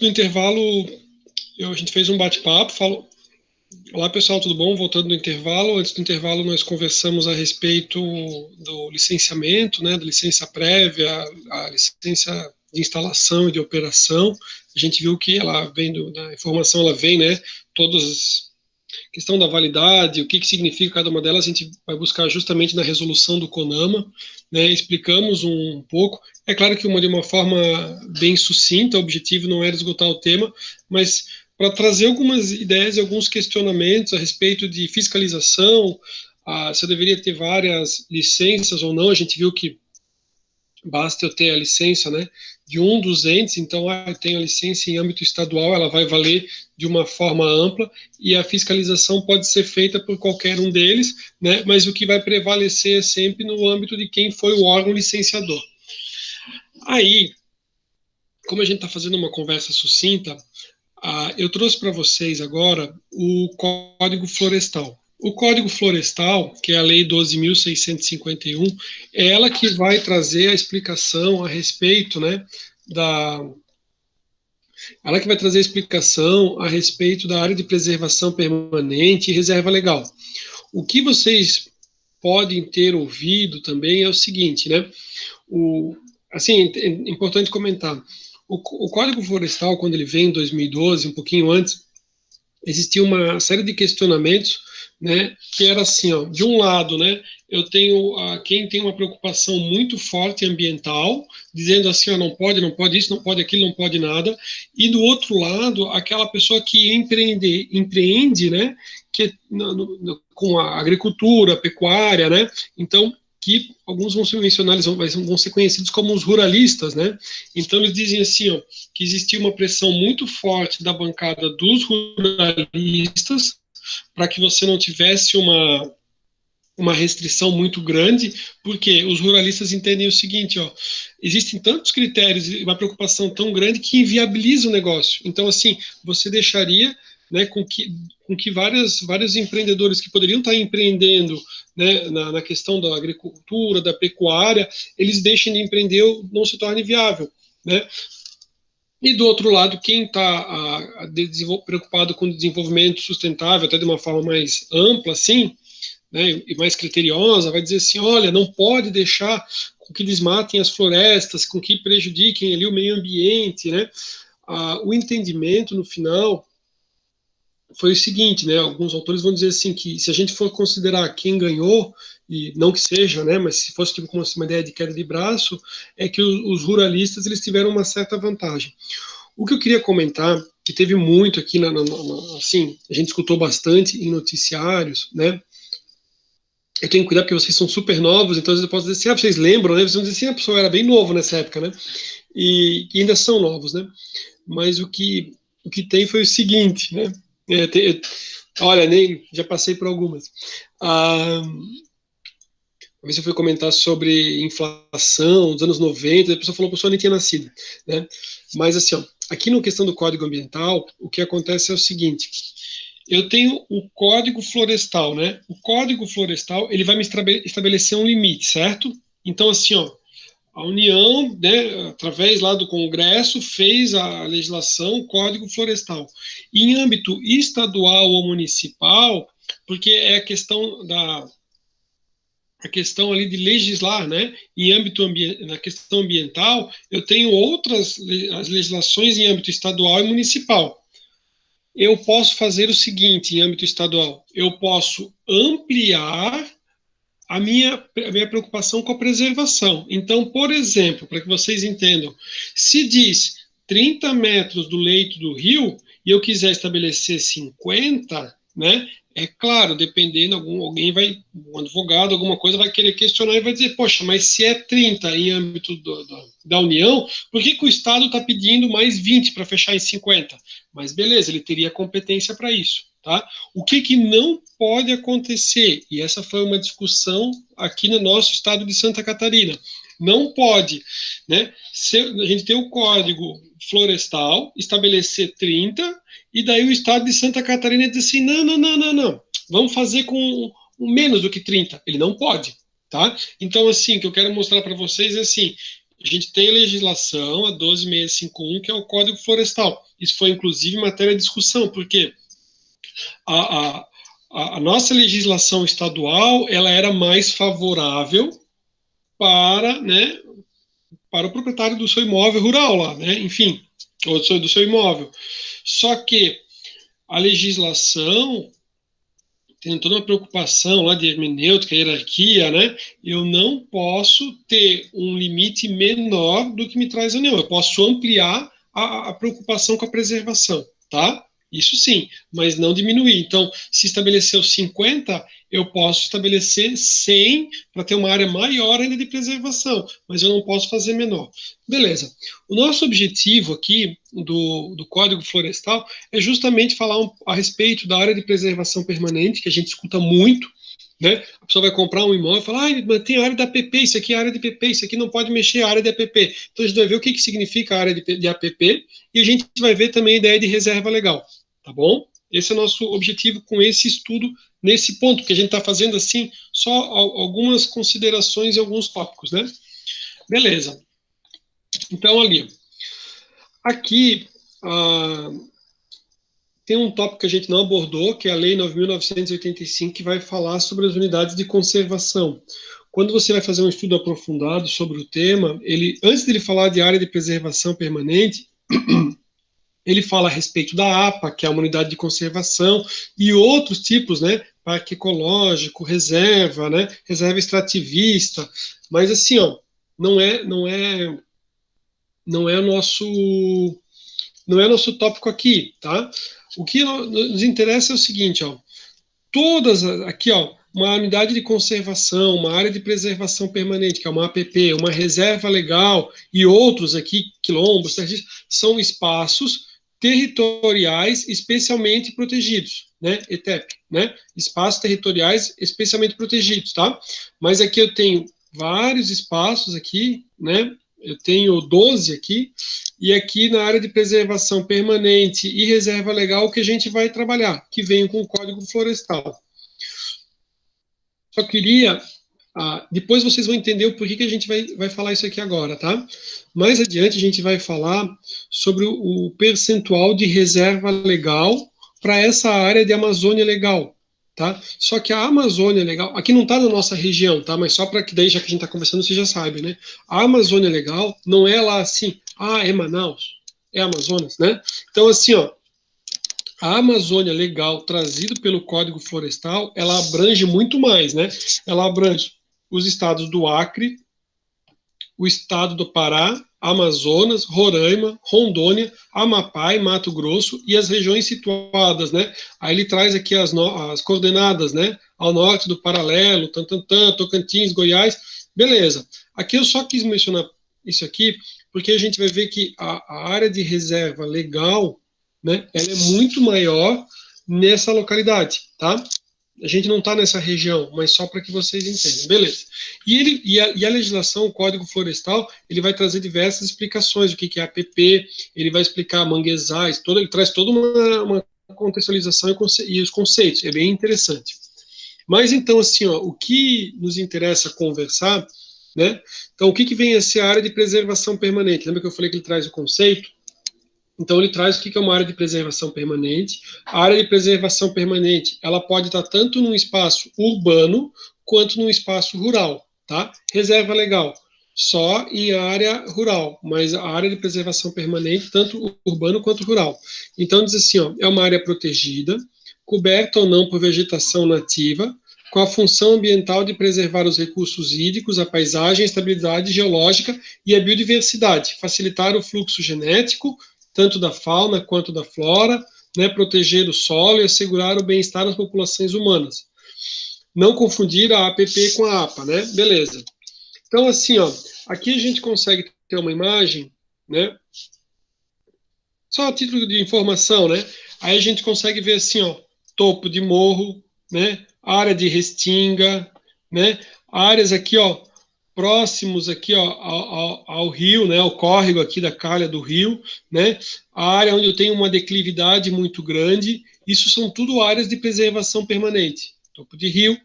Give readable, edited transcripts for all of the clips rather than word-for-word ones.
do intervalo, a gente fez um bate-papo, falou... Olá pessoal, tudo bom? Voltando do intervalo, antes do intervalo nós conversamos a respeito do licenciamento, né, da licença prévia, a licença de instalação e de operação. A gente viu que ela vem da informação, ela vem, né, todas questão da validade, o que significa cada uma delas, a gente vai buscar justamente na resolução do CONAMA, né, explicamos um pouco. É claro que de uma forma bem sucinta, o objetivo não era esgotar o tema, mas para trazer algumas ideias e alguns questionamentos a respeito de fiscalização, se eu deveria ter várias licenças ou não. A gente viu que basta eu ter a licença, né, de um dos entes. Então, eu tenho a licença em âmbito estadual, ela vai valer de uma forma ampla, e a fiscalização pode ser feita por qualquer um deles, né, mas o que vai prevalecer é sempre no âmbito de quem foi o órgão licenciador. Aí, como a gente está fazendo uma conversa sucinta, eu trouxe para vocês agora o Código Florestal. O Código Florestal, que é a Lei 12.651, é ela que vai trazer a explicação a respeito, né, ela que vai trazer a explicação a respeito da área de preservação permanente e reserva legal. O que vocês podem ter ouvido também é o seguinte, né, assim, é importante comentar, o Código Florestal, quando ele veio em 2012, um pouquinho antes, existia uma série de questionamentos, né, que era assim, ó, de um lado, né, eu tenho quem tem uma preocupação muito forte ambiental, dizendo assim, ó, não pode isso, não pode aquilo, não pode nada, e do outro lado, aquela pessoa que empreende, né, que, com a agricultura, a pecuária, né, então, que alguns vão ser mencionados, vão ser conhecidos como os ruralistas, né, então eles dizem assim, ó, que existia uma pressão muito forte da bancada dos ruralistas para que você não tivesse uma restrição muito grande, porque os ruralistas entendem o seguinte, ó, existem tantos critérios e uma preocupação tão grande que inviabiliza o negócio. Então, assim, você deixaria, né, com que vários empreendedores que poderiam estar empreendendo, né, na questão da agricultura, da pecuária, eles deixem de empreender, não se torne viável, né? E do outro lado, quem está preocupado com o desenvolvimento sustentável, até de uma forma mais ampla, assim, né, e mais criteriosa, vai dizer assim, olha, não pode deixar com que desmatem as florestas, com que prejudiquem ali o meio ambiente, né? O entendimento, no final, foi o seguinte, né? Alguns autores vão dizer assim que se a gente for considerar quem ganhou, e não que seja, né? Mas se fosse tipo uma ideia de queda de braço, é que os ruralistas eles tiveram uma certa vantagem. O que eu queria comentar, que teve muito aqui, assim, a gente escutou bastante em noticiários, né? Eu tenho que cuidar porque vocês são super novos, então às vezes eu posso dizer assim, vocês lembram, né? Vocês vão dizer assim, a pessoa era bem novo nessa época, né? E ainda são novos, né? Mas o que tem foi o seguinte, né? Olha, nem já passei por algumas. Uma vez eu fui comentar sobre inflação dos anos 90, a pessoa falou que a pessoa nem tinha nascido, né? Mas assim, ó, aqui na questão do Código Ambiental, o que acontece é o seguinte, eu tenho o Código Florestal, né? O Código Florestal, ele vai me estabelecer um limite, certo? Então, assim, ó, a União, né, através lá do Congresso, fez a legislação, o Código Florestal. Em âmbito estadual ou municipal, porque é a questão ali de legislar, né, em âmbito na questão ambiental, eu tenho outras as legislações em âmbito estadual e municipal. Eu posso fazer o seguinte em âmbito estadual, eu posso ampliar a minha preocupação com a preservação. Então, por exemplo, para que vocês entendam, se diz 30 metros do leito do rio e eu quiser estabelecer 50, né? É claro, dependendo, alguém vai, um advogado, alguma coisa vai querer questionar e vai dizer, poxa, mas se é 30 em âmbito da União, por que o Estado está pedindo mais 20 para fechar em 50? Mas beleza, ele teria competência para isso. Tá? O que não pode acontecer, e essa foi uma discussão aqui no nosso estado de Santa Catarina, não pode, né? A gente tem o Código Florestal, estabelecer 30, e daí o estado de Santa Catarina diz assim, não, vamos fazer com menos do que 30. Ele não pode, tá? Então, assim, o que eu quero mostrar para vocês é assim, a gente tem legislação, a 12651, que é o Código Florestal. Isso foi, inclusive, matéria de discussão, porque a, a nossa legislação estadual, ela era mais favorável para, né, para o proprietário do seu imóvel rural lá, né, enfim, ou do seu imóvel. Só que a legislação tem toda uma preocupação lá de hermenêutica, hierarquia, né? Eu não posso ter um limite menor do que me traz a União. Eu posso ampliar a preocupação com a preservação, tá? Isso sim, mas não diminuir. Então, se estabeleceu 50, eu posso estabelecer 100 para ter uma área maior ainda de preservação, mas eu não posso fazer menor. Beleza. O nosso objetivo aqui do Código Florestal é justamente falar a respeito da área de preservação permanente, que a gente escuta muito, né? A pessoa vai comprar um imóvel e fala, tem a área da APP, isso aqui é a área de APP, isso aqui não pode mexer a área de APP. Então a gente vai ver o que significa a área de APP e a gente vai ver também a ideia de reserva legal, tá bom? Esse é o nosso objetivo com esse estudo nesse ponto, que a gente está fazendo assim, só algumas considerações e alguns tópicos, né? Beleza. Então ali, aqui tem um tópico que a gente não abordou, que é a Lei 9.985, que vai falar sobre as unidades de conservação. Quando você vai fazer um estudo aprofundado sobre o tema, antes de ele falar de área de preservação permanente, ele fala a respeito da APA, que é a unidade de conservação, e outros tipos, né, parque ecológico, reserva, né, reserva extrativista, mas assim, ó, não é nosso tópico aqui, tá? O que nos interessa é o seguinte, ó, todas aqui, ó, uma unidade de conservação, uma área de preservação permanente, que é uma APP, uma reserva legal e outros aqui, quilombos, são espaços territoriais especialmente protegidos, né? ETEP, né? Espaços territoriais especialmente protegidos, tá? Mas aqui eu tenho vários espaços aqui, né? Eu tenho 12 aqui, e aqui na área de preservação permanente e reserva legal que a gente vai trabalhar, que vem com o Código Florestal. Só queria, depois vocês vão entender o porquê que a gente vai falar isso aqui agora, tá? Mais adiante a gente vai falar sobre o percentual de reserva legal para essa área de Amazônia Legal, tá? Só que a Amazônia Legal, aqui não está na nossa região, tá? Mas só para que daí, já que a gente está conversando, você já sabe, né? A Amazônia Legal não é lá assim, é Manaus, é Amazonas, né? Então, assim, ó, a Amazônia Legal, trazido pelo Código Florestal, ela abrange muito mais, né? Ela abrange os estados do Acre, o estado do Pará, Amazonas, Roraima, Rondônia, Amapá e Mato Grosso e as regiões situadas, né? Aí ele traz aqui as coordenadas, né? Ao norte do paralelo, Tantantã, Tocantins, Goiás, beleza. Aqui eu só quis mencionar isso aqui porque a gente vai ver que a área de reserva legal, né? Ela é muito maior nessa localidade, tá? A gente não está nessa região, mas só para que vocês entendam, beleza. E a legislação, o Código Florestal, ele vai trazer diversas explicações, o que é APP, ele vai explicar manguezais, ele traz toda uma contextualização e os conceitos, é bem interessante. Mas então, assim, ó, o que nos interessa conversar, né? Então, o que vem a ser a área de preservação permanente? Lembra que eu falei que ele traz o conceito? Então, ele traz o que é uma área de preservação permanente. A área de preservação permanente, ela pode estar tanto num espaço urbano quanto num espaço rural, tá? Reserva legal, só em área rural, mas a área de preservação permanente, tanto urbano quanto rural. Então, diz assim, ó, é uma área protegida, coberta ou não por vegetação nativa, com a função ambiental de preservar os recursos hídricos, a paisagem, a estabilidade geológica e a biodiversidade, facilitar o fluxo genético, tanto da fauna quanto da flora, né, proteger o solo e assegurar o bem-estar das populações humanas. Não confundir a APP com a APA, né? Beleza. Então, assim, ó, aqui a gente consegue ter uma imagem, né? Só a título de informação, né? Aí a gente consegue ver assim, ó, topo de morro, né? Área de restinga, né? Áreas aqui, ó, próximos aqui, ó, ao rio, né? Ao córrego aqui da calha do rio, né? A área onde eu tenho uma declividade muito grande. Isso são tudo áreas de preservação permanente. Topo de rio,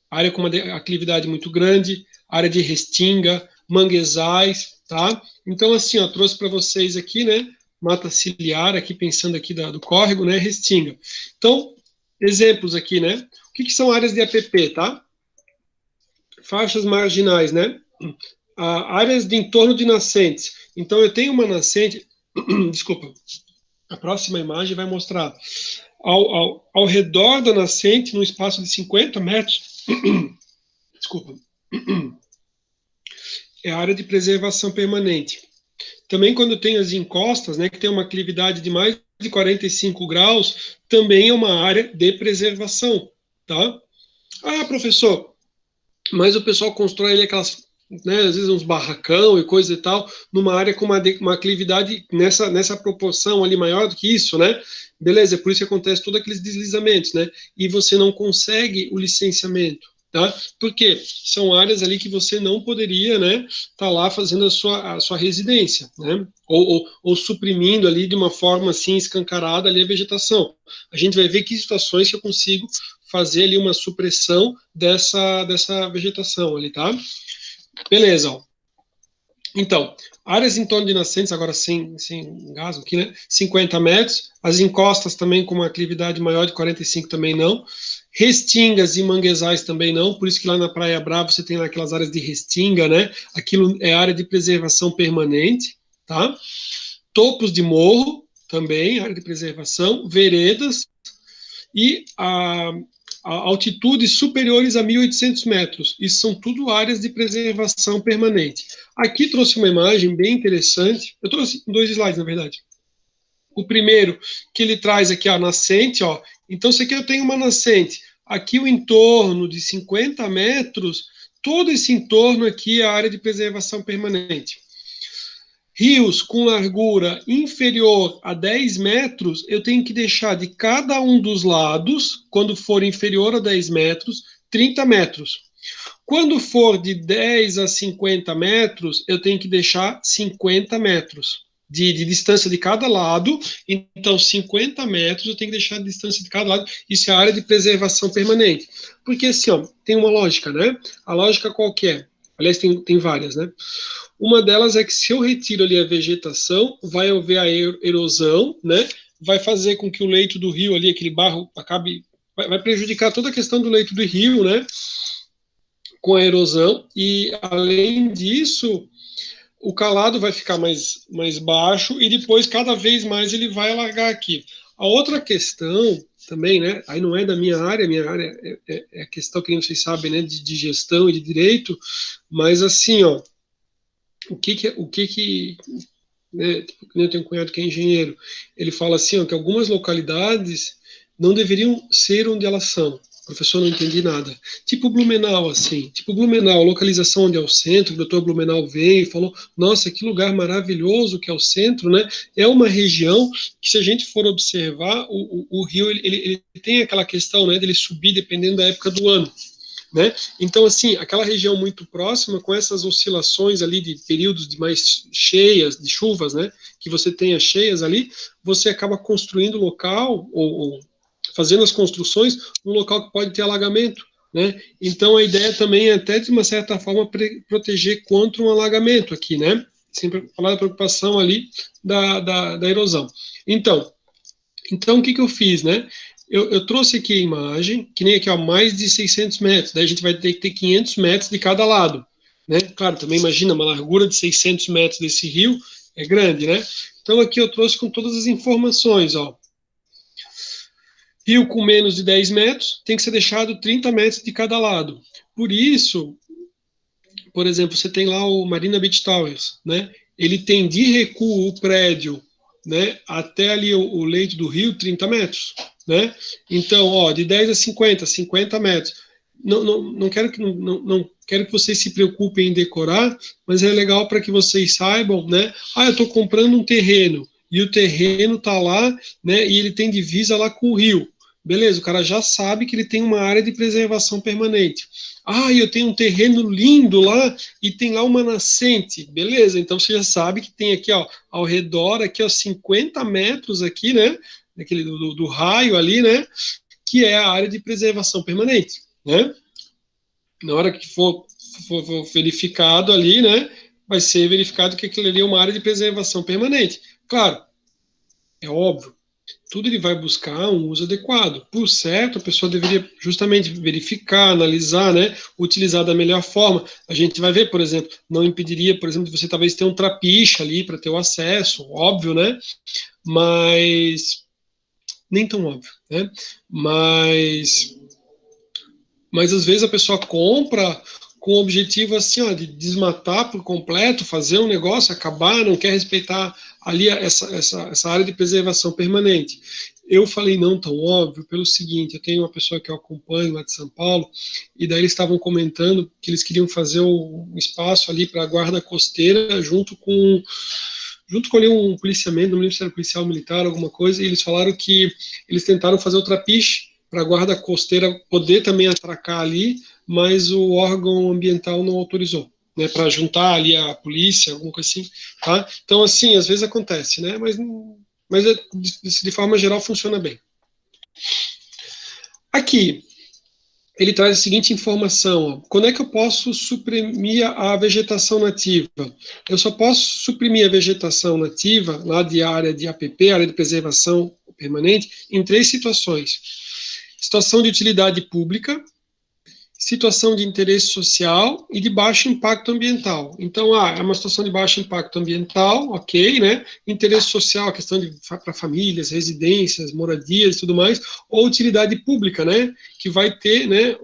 área com uma declividade muito grande, área de restinga, manguezais, tá? Então, assim, ó, trouxe para vocês aqui, né, mata ciliar, aqui pensando aqui do córrego, né, restinga. Então, exemplos aqui, né, o que são áreas de APP, tá? Faixas marginais, né, áreas de entorno de nascentes. Então, eu tenho uma nascente, desculpa, a próxima imagem vai mostrar ao redor da nascente, num espaço de 50 metros, desculpa, é a área de preservação permanente. Também quando tem as encostas, né, que tem uma aclividade de mais de 45 graus, também é uma área de preservação, tá? Ah, professor, mas o pessoal constrói ali aquelas, né, às vezes uns barracão e coisa e tal, numa área com uma aclividade nessa proporção ali maior do que isso, né? Beleza, é por isso que acontece todos aqueles deslizamentos, né? E você não consegue o licenciamento, tá? Porque são áreas ali que você não poderia, né, tá lá fazendo a sua residência, né? Ou suprimindo ali de uma forma assim escancarada ali a vegetação. A gente vai ver que situações que eu consigo fazer ali uma supressão dessa vegetação ali, tá? Beleza, ó. Então, áreas em torno de nascentes, agora sem gás aqui, né? 50 metros. As encostas também com uma aclividade maior de 45 também não. Restingas e manguezais também não, por isso que lá na Praia Brava você tem lá aquelas áreas de restinga, né? Aquilo é área de preservação permanente, tá? Topos de morro também, área de preservação, veredas e a altitudes superiores a 1.800 metros. Isso são tudo áreas de preservação permanente. Aqui trouxe uma imagem bem interessante. Eu trouxe 2 slides, na verdade. O primeiro, que ele traz aqui a nascente, ó. Então, se aqui eu tenho uma nascente, aqui o entorno de 50 metros, todo esse entorno aqui é a área de preservação permanente. Rios com largura inferior a 10 metros, eu tenho que deixar de cada um dos lados, quando for inferior a 10 metros, 30 metros. Quando for de 10 a 50 metros, eu tenho que deixar 50 metros de distância de cada lado. Então, 50 metros eu tenho que deixar de distância de cada lado. Isso é a área de preservação permanente. Porque, assim, ó, tem uma lógica, né? A lógica qual que é? Aliás, tem várias, né? Uma delas é que se eu retiro ali a vegetação, vai haver a erosão, né? Vai fazer com que o leito do rio ali, aquele barro, acabe, vai prejudicar toda a questão do leito do rio, né? Com a erosão, e além disso, o calado vai ficar mais baixo e depois cada vez mais ele vai alargar aqui. A outra questão também, né, aí não é da minha área é a questão que vocês sabem, né, de gestão e de direito, mas assim, ó, né, eu tenho um cunhado que é engenheiro, ele fala assim, ó, que algumas localidades não deveriam ser onde elas são. Professor, não entendi nada. Tipo Blumenau, assim. Tipo Blumenau, localização onde é o centro, o doutor Blumenau veio e falou, nossa, que lugar maravilhoso que é o centro, né? É uma região que, se a gente for observar, o rio, ele tem aquela questão, né, dele subir dependendo da época do ano. Né? Então, assim, aquela região muito próxima, com essas oscilações ali de períodos de mais cheias, de chuvas, né, que você tenha cheias ali, você acaba construindo local, ou fazendo as construções, num local que pode ter alagamento. Né? Então, a ideia também é até, de uma certa forma, proteger contra um alagamento aqui, né? Sempre falar da preocupação ali da erosão. Então, o que eu fiz, né? Eu trouxe aqui a imagem, que nem aqui, ó, mais de 600 metros, daí a gente vai ter que ter 500 metros de cada lado, né? Claro, também imagina, uma largura de 600 metros desse rio é grande, né? Então aqui eu trouxe com todas as informações, ó. Rio com menos de 10 metros tem que ser deixado 30 metros de cada lado. Por isso, por exemplo, você tem lá o Marina Beach Towers, né? Ele tem de recuo o prédio, né, até ali o leito do rio, 30 metros, né? Então, ó, de 10 a 50 metros. Não quero não quero que vocês se preocupem em decorar, mas é legal para que vocês saibam, né? Ah, eu estou comprando um terreno e o terreno está lá, né? E ele tem divisa lá com o rio. Beleza, o cara já sabe que ele tem uma área de preservação permanente. Ah, eu tenho um terreno lindo lá e tem lá uma nascente. Beleza, então você já sabe que tem aqui, ó, ao redor, aqui, ó, 50 metros aqui, né? Daquele, do raio ali, né? Que é a área de preservação permanente, né? Na hora que for verificado ali, né? vai ser verificado que aquilo ali é uma área de preservação permanente. Claro, é óbvio, tudo ele vai buscar um uso adequado. Por certo, a pessoa deveria justamente verificar, analisar, né, utilizar da melhor forma. A gente vai ver, por exemplo, não impediria, por exemplo, de você talvez ter um trapiche ali para ter o acesso, óbvio, né, mas nem tão óbvio, né, mas às vezes a pessoa compra com o objetivo assim, ó, de desmatar por completo, fazer um negócio, acabar, não quer respeitar ali essa área de preservação permanente. Eu falei não tão óbvio pelo seguinte, eu tenho uma pessoa que eu acompanho lá de São Paulo, e daí eles estavam comentando que eles queriam fazer um espaço ali para a guarda costeira junto com ali um policiamento, não lembro se era policial militar, alguma coisa, e eles falaram que eles tentaram fazer o trapiche para a guarda costeira poder também atracar ali, mas o órgão ambiental não autorizou, né, para juntar ali a polícia, alguma coisa assim, tá? Então, assim, às vezes acontece, né, mas de forma geral funciona bem. Aqui, ele traz a seguinte informação, ó, quando é que eu posso suprimir a vegetação nativa? Eu só posso suprimir a vegetação nativa, lá de área de APP, área de preservação permanente, em 3 situações. Situação de utilidade pública, situação de interesse social e de baixo impacto ambiental. Então, é uma situação de baixo impacto ambiental, ok, né? Interesse social, a questão para famílias, residências, moradias e tudo mais, ou utilidade pública, né? Que vai ter, né?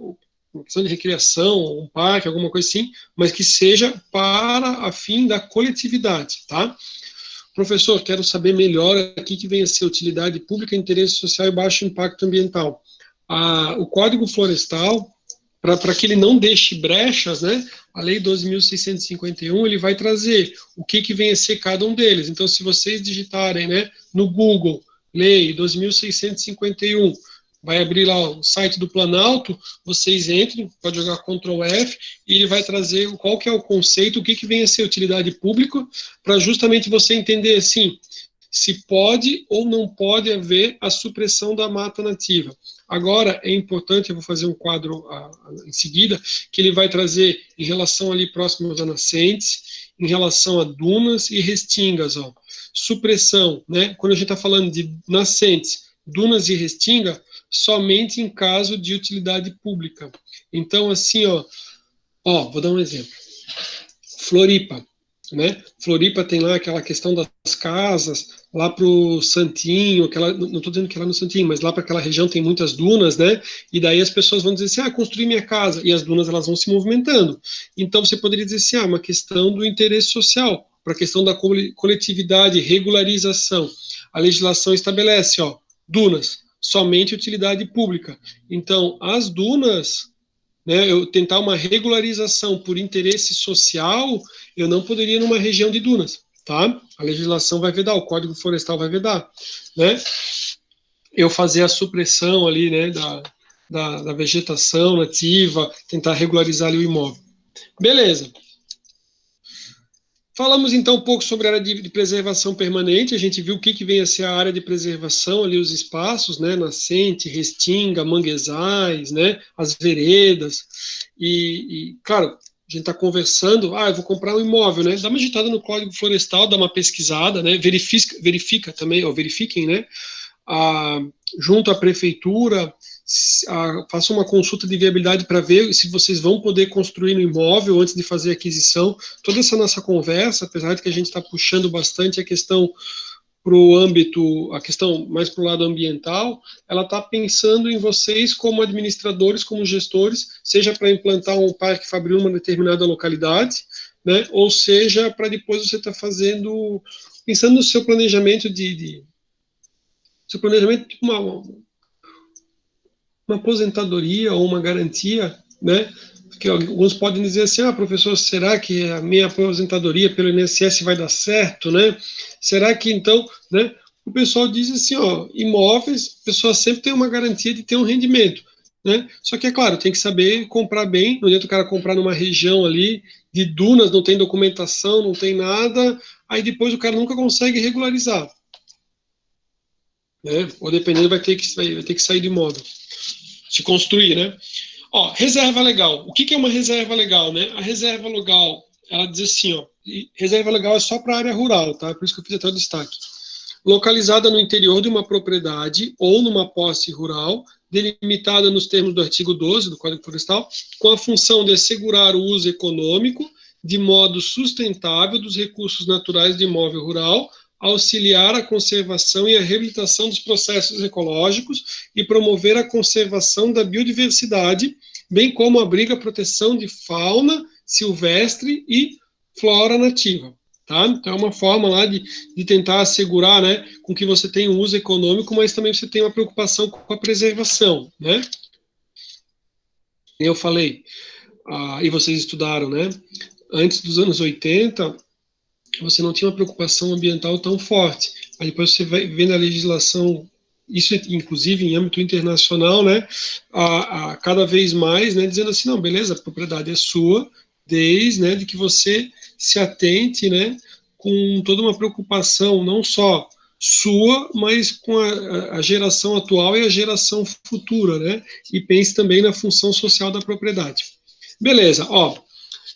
Uma questão de recreação, um parque, alguma coisa assim, mas que seja para a fim da coletividade, tá? Professor, quero saber melhor aqui que vem a ser utilidade pública, interesse social e baixo impacto ambiental. O Código Florestal, para que ele não deixe brechas, né? A Lei 12.651, ele vai trazer o que vem a ser cada um deles. Então, se vocês digitarem, né, no Google, Lei 12.651, vai abrir lá o site do Planalto, vocês entrem, pode jogar Ctrl F, e ele vai trazer qual que é o conceito, o que vem a ser utilidade pública, para justamente você entender, assim, se pode ou não pode haver a supressão da mata nativa. Agora, é importante, eu vou fazer um quadro em seguida, que ele vai trazer em relação ali próximo a nascentes, em relação a dunas e restingas, ó. Supressão, né? Quando a gente está falando de nascentes, dunas e restinga, somente em caso de utilidade pública. Então, assim, vou dar um exemplo. Floripa, né? Floripa tem lá aquela questão das casas, lá para o Santinho, não estou dizendo que é lá no Santinho, mas lá para aquela região tem muitas dunas, né? E daí as pessoas vão dizer assim, construir minha casa, e as dunas elas vão se movimentando. Então você poderia dizer assim, uma questão do interesse social, para a questão da coletividade, regularização. A legislação estabelece, dunas, somente utilidade pública. Então, as dunas, né, eu tentar uma regularização por interesse social, eu não poderia numa região de dunas, tá? A legislação vai vedar, o Código Florestal vai vedar, né? Eu fazer a supressão ali, né, da vegetação nativa, tentar regularizar ali o imóvel. Beleza. Falamos então um pouco sobre a área de preservação permanente, a gente viu o que vem a ser a área de preservação, ali os espaços, né, nascente, restinga, manguezais, né, as veredas, claro, a gente está conversando, eu vou comprar um imóvel, né, dá uma digitada no Código Florestal, dá uma pesquisada, né, verifica também, verifiquem, né, junto à prefeitura, faça uma consulta de viabilidade para ver se vocês vão poder construir no imóvel antes de fazer a aquisição. Toda essa nossa conversa, apesar de que a gente está puxando bastante a questão para o âmbito, a questão mais para o lado ambiental, ela está pensando em vocês como administradores, como gestores, seja para implantar um parque fabril em uma determinada localidade, né, ou seja, para depois você estar pensando no seu planejamento seu planejamento tipo uma aposentadoria ou uma garantia, né? Porque alguns podem dizer assim, professor, será que a minha aposentadoria pelo INSS vai dar certo, né? Será que então, né? O pessoal diz assim, imóveis, a pessoa sempre tem uma garantia de ter um rendimento, né? Só que é claro, tem que saber comprar bem, não adianta o cara comprar numa região ali de dunas, não tem documentação, não tem nada, aí depois o cara nunca consegue regularizar, né? Ou dependendo vai ter que sair de imóvel, se construir, né? Reserva legal. O que é uma reserva legal, né? A reserva legal ela diz assim, ó, reserva legal é só para a área rural, tá? Por isso que eu fiz até o destaque. Localizada no interior de uma propriedade ou numa posse rural, delimitada nos termos do artigo 12 do Código Florestal, com a função de assegurar o uso econômico de modo sustentável dos recursos naturais de imóvel rural, auxiliar a conservação e a reabilitação dos processos ecológicos e promover a conservação da biodiversidade, bem como abriga a proteção de fauna silvestre e flora nativa. Tá? Então, é uma forma lá de tentar assegurar, né, com que você tenha um uso econômico, mas também você tem uma preocupação com a preservação, né? Eu falei, e vocês estudaram, né? Antes dos anos 80, você não tinha uma preocupação ambiental tão forte. Aí depois você vai vendo a legislação, isso inclusive em âmbito internacional, né? Cada vez mais, né? Dizendo assim, não, beleza, a propriedade é sua, desde, né, de que você se atente, né, com toda uma preocupação, não só sua, mas com a geração atual e a geração futura, né, e pense também na função social da propriedade. Beleza, ó,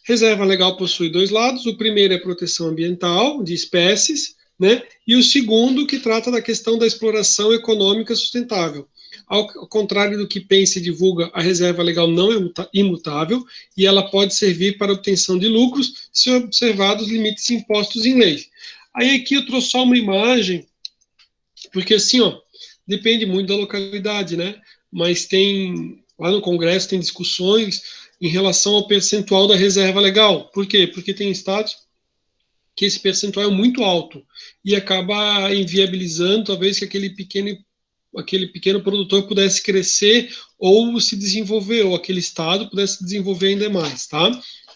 reserva legal possui dois lados, o primeiro é proteção ambiental de espécies, né, e o segundo que trata da questão da exploração econômica sustentável. Ao contrário do que pensa e divulga, a reserva legal não é imutável e ela pode servir para obtenção de lucros se observados os limites impostos em lei. Aí aqui eu trouxe só uma imagem, porque assim, ó, depende muito da localidade, né? Mas tem, lá no Congresso tem discussões em relação ao percentual da reserva legal. Por quê? Porque tem estados que esse percentual é muito alto e acaba inviabilizando, talvez, que aquele pequeno produtor pudesse crescer ou se desenvolver, ou aquele estado pudesse desenvolver ainda mais, tá?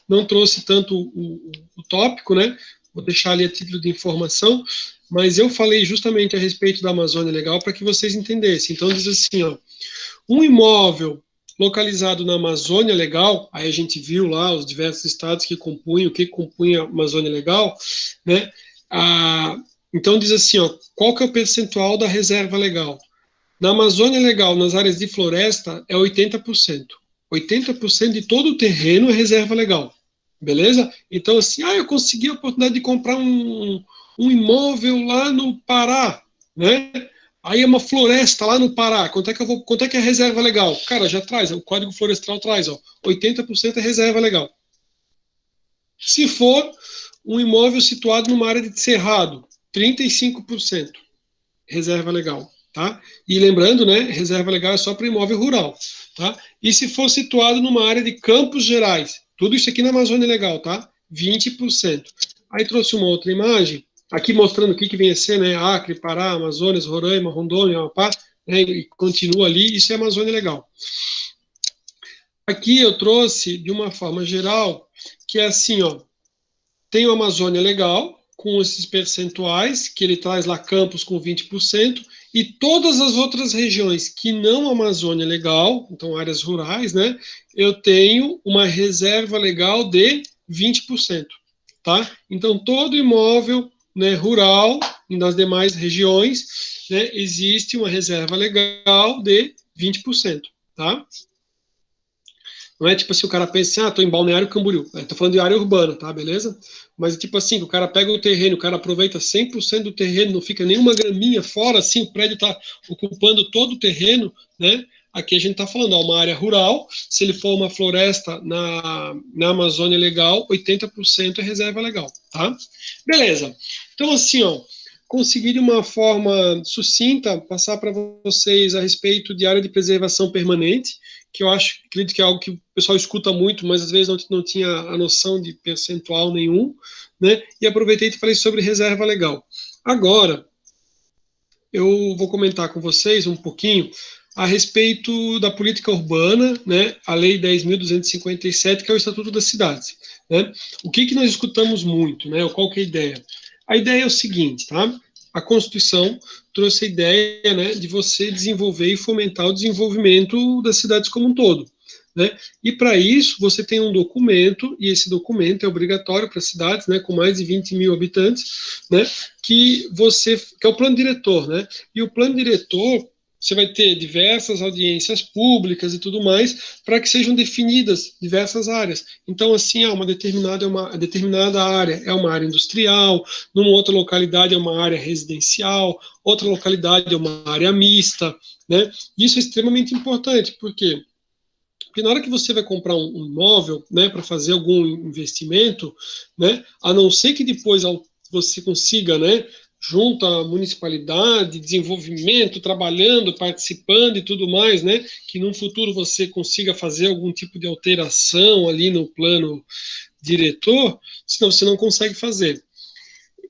Não trouxe tanto o tópico, né? Vou deixar ali a título de informação, mas eu falei justamente a respeito da Amazônia Legal para que vocês entendessem. Então, diz assim, ó, um imóvel localizado na Amazônia Legal, aí a gente viu lá os diversos estados que compunham, o que compunha a Amazônia Legal, né? Então, diz assim, ó, qual que é o percentual da reserva legal? Na Amazônia Legal, nas áreas de floresta, é 80%. 80% de todo o terreno é reserva legal. Beleza? Então, assim, eu consegui a oportunidade de comprar um imóvel lá no Pará, né? Aí é uma floresta lá no Pará. Quanto é que é a reserva legal? Cara, já traz, o Código Florestal traz, ó, 80% é reserva legal. Se for um imóvel situado numa área de cerrado, 35% reserva legal. Tá? E lembrando, né, reserva legal é só para imóvel rural, tá? E se for situado numa área de Campos Gerais, tudo isso aqui na Amazônia Legal, tá? 20%. Aí trouxe uma outra imagem, aqui mostrando o que vem a ser, né, Acre, Pará, Amazonas, Roraima, Rondônia, Amapá, né, e continua ali, isso é Amazônia Legal. Aqui eu trouxe de uma forma geral, que é assim, ó, tem o Amazônia Legal, com esses percentuais, que ele traz lá Campos com 20%, e todas as outras regiões que não Amazônia Legal, então áreas rurais, né, eu tenho uma reserva legal de 20%, tá? Então, todo imóvel, né, rural, nas demais regiões, né, existe uma reserva legal de 20%, tá? Não é tipo assim, o cara pensa assim, tô em Balneário Camboriú. Tô falando de área urbana, tá? Beleza? Mas tipo assim, o cara pega o terreno, o cara aproveita 100% do terreno, não fica nenhuma graminha fora, assim, o prédio tá ocupando todo o terreno, né? Aqui a gente tá falando, uma área rural, se ele for uma floresta na Amazônia Legal, 80% é reserva legal, tá? Beleza. Então assim, ó, consegui de uma forma sucinta passar para vocês a respeito de área de preservação permanente, que eu acredito que é algo que o pessoal escuta muito, mas às vezes não tinha a noção de percentual nenhum, né? E aproveitei e falei sobre reserva legal. Agora, eu vou comentar com vocês um pouquinho a respeito da política urbana, né? A Lei 10.257, que é o Estatuto das Cidades, né? O que nós escutamos muito, né? Qual que é a ideia? A ideia é o seguinte, tá? A Constituição trouxe a ideia, né, de você desenvolver e fomentar o desenvolvimento das cidades como um todo, né? E para isso você tem um documento, e esse documento é obrigatório para cidades, né, com mais de 20 mil habitantes, né, que é o plano diretor, né? E o plano diretor, você vai ter diversas audiências públicas e tudo mais, para que sejam definidas diversas áreas. Então, assim, uma determinada área é uma área industrial, numa outra localidade é uma área residencial, outra localidade é uma área mista, né? Isso é extremamente importante, porque na hora que você vai comprar um imóvel, né, para fazer algum investimento, né, a não ser que depois você consiga, né, junto à municipalidade, desenvolvimento, trabalhando, participando e tudo mais, né, que num futuro você consiga fazer algum tipo de alteração ali no plano diretor, senão você não consegue fazer.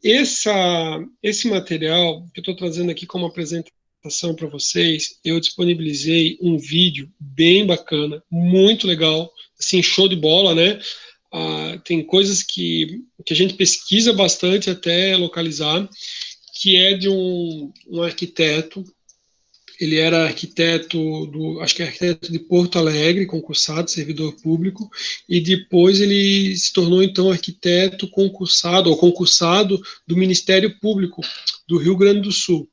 Esse material que eu estou trazendo aqui como apresentação para vocês, eu disponibilizei um vídeo bem bacana, muito legal, assim, show de bola, né? Tem coisas que a gente pesquisa bastante até localizar, que é de um arquiteto. Ele era acho que é arquiteto de Porto Alegre, concursado, servidor público, e depois ele se tornou então arquiteto concursado, ou concursado do Ministério Público do Rio Grande do Sul.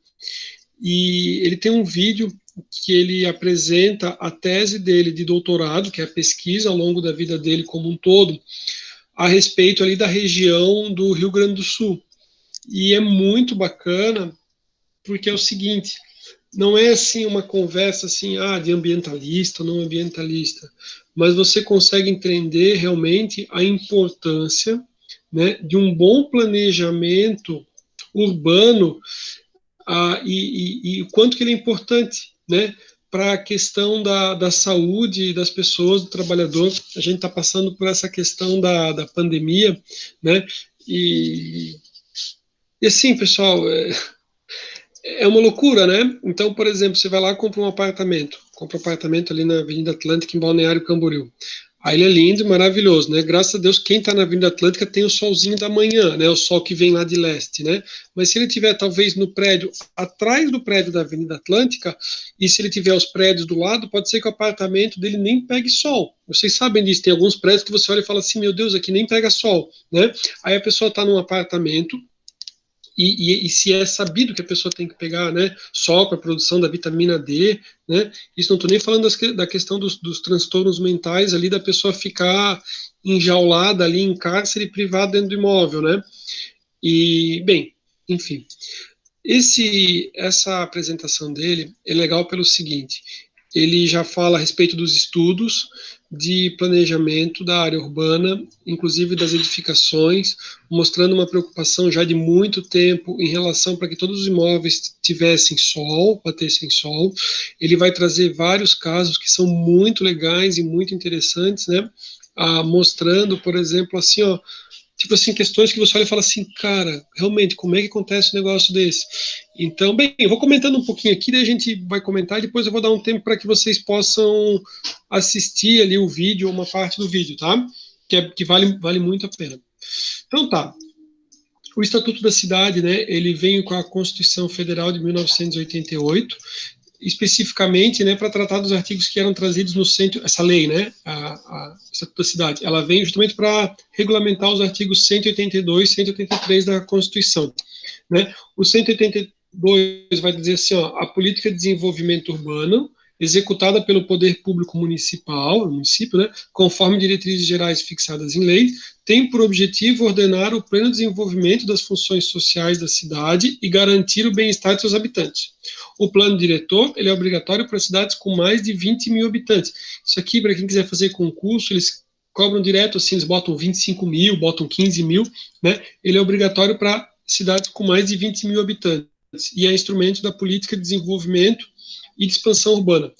E ele tem um vídeo que ele apresenta a tese dele de doutorado, que é a pesquisa ao longo da vida dele como um todo, a respeito ali da região do Rio Grande do Sul. E é muito bacana, porque é o seguinte, não é assim uma conversa assim, de ambientalista ou não ambientalista, mas você consegue entender realmente a importância, né, de um bom planejamento urbano, e o quanto que ele é importante, né, para a questão da saúde das pessoas, do trabalhador. A gente está passando por essa questão da pandemia, né, e, e assim, pessoal, é uma loucura, né? Então, por exemplo, você vai lá e compra um apartamento ali na Avenida Atlântica, em Balneário Camboriú. Aí ele é lindo e maravilhoso, né? Graças a Deus, quem está na Avenida Atlântica tem o solzinho da manhã, né? O sol que vem lá de leste, né? Mas se ele tiver, talvez, no prédio, atrás do prédio da Avenida Atlântica, e se ele tiver os prédios do lado, pode ser que o apartamento dele nem pegue sol. Vocês sabem disso, tem alguns prédios que você olha e fala assim, meu Deus, aqui nem pega sol, né? Aí a pessoa está num apartamento, e se é sabido que a pessoa tem que pegar, né, sol para a produção da vitamina D, né, isso não estou nem falando da questão dos transtornos mentais ali, da pessoa ficar enjaulada ali em cárcere privado dentro do imóvel, né, e, bem, enfim, essa apresentação dele é legal pelo seguinte, ele já fala a respeito dos estudos de planejamento da área urbana, inclusive das edificações, mostrando uma preocupação já de muito tempo em relação para que todos os imóveis tivessem sol, batessem sol. Ele vai trazer vários casos que são muito legais e muito interessantes, né? Mostrando, por exemplo, assim, ó, tipo assim, questões que você olha e fala assim, cara, realmente, como é que acontece um negócio desse? Então, bem, eu vou comentando um pouquinho aqui, daí a gente vai comentar e depois eu vou dar um tempo para que vocês possam assistir ali o vídeo, uma parte do vídeo, tá? Que vale muito a pena. Então tá, o Estatuto da Cidade, né, ele veio com a Constituição Federal de 1988, especificamente, né, para tratar dos artigos que eram trazidos no centro, essa lei, né, a Estatuto da Cidade, ela vem justamente para regulamentar os artigos 182 e 183 da Constituição, né. O 182 vai dizer assim, ó, a política de desenvolvimento urbano executada pelo poder público municipal, município, né, conforme diretrizes gerais fixadas em lei, tem por objetivo ordenar o pleno desenvolvimento das funções sociais da cidade e garantir o bem-estar de seus habitantes. O plano diretor, ele é obrigatório para cidades com mais de 20 mil habitantes. Isso aqui, para quem quiser fazer concurso, eles cobram direto, assim, eles botam 25 mil, botam 15 mil, né? Ele é obrigatório para cidades com mais de 20 mil habitantes e é instrumento da política de desenvolvimento e de expansão urbana.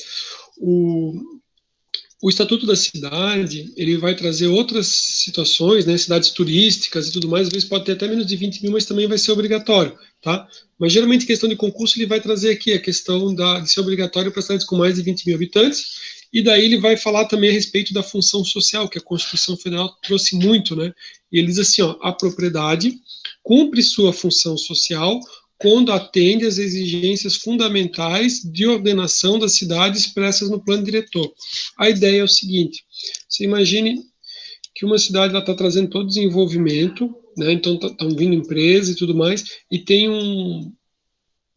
O Estatuto da Cidade, ele vai trazer outras situações, né, cidades turísticas e tudo mais, às vezes pode ter até menos de 20 mil, mas também vai ser obrigatório, tá? Mas geralmente, questão de concurso, ele vai trazer aqui a questão de ser obrigatório para cidades com mais de 20 mil habitantes, e daí ele vai falar também a respeito da função social, que a Constituição Federal trouxe muito, né? E ele diz assim, ó, a propriedade cumpre sua função social quando atende às exigências fundamentais de ordenação das cidades expressas no plano diretor. A ideia é o seguinte, você imagine que uma cidade está trazendo todo o desenvolvimento, né, então estão vindo empresas e tudo mais, e tem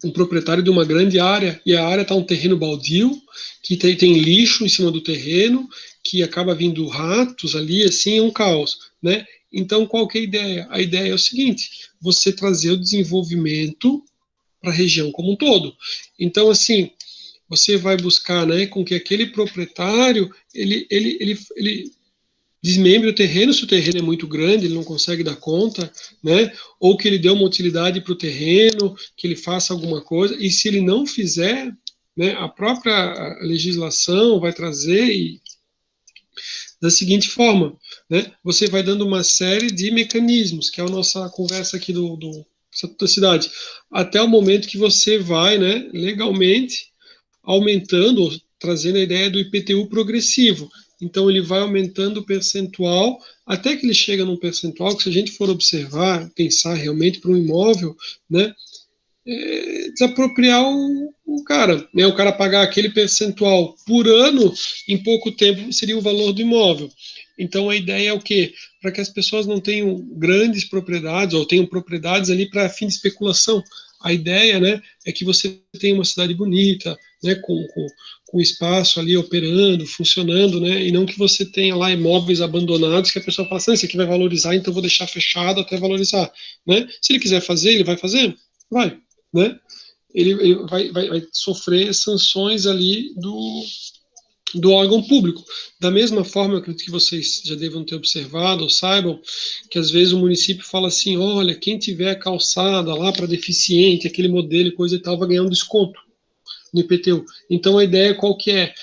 um proprietário de uma grande área, e a área está um terreno baldio, que tem lixo em cima do terreno, que acaba vindo ratos ali, assim, é um caos, né? Então, qual que é a ideia? A ideia é o seguinte, você trazer o desenvolvimento para a região como um todo. Então, assim, você vai buscar, né, com que aquele proprietário, ele desmembre o terreno, se o terreno é muito grande, ele não consegue dar conta, né? Ou que ele dê uma utilidade para o terreno, que ele faça alguma coisa, e se ele não fizer, né, a própria legislação vai trazer da seguinte forma, né? Você vai dando uma série de mecanismos, que é a nossa conversa aqui do da cidade, até o momento que você vai, né, legalmente aumentando, trazendo a ideia do IPTU progressivo. Então, ele vai aumentando o percentual, até que ele chega num percentual que, se a gente for observar, pensar realmente para um imóvel, né, desapropriar o cara, né, o cara pagar aquele percentual por ano, em pouco tempo seria o valor do imóvel. Então, a ideia é o quê? Para que as pessoas não tenham grandes propriedades, ou tenham propriedades ali para fim de especulação. A ideia, né, é que você tenha uma cidade bonita, né, com espaço ali operando, funcionando, né, e não que você tenha lá imóveis abandonados que a pessoa fala assim, isso aqui vai valorizar, então eu vou deixar fechado até valorizar, né? Se ele quiser fazer, ele vai fazer? Vai, né? Ele vai sofrer sanções ali do órgão público. Da mesma forma, eu acredito que vocês já devam ter observado ou saibam que às vezes o município fala assim, olha, quem tiver calçada lá para deficiente, aquele modelo e coisa e tal, vai ganhar um desconto no IPTU. Então a ideia qual que é?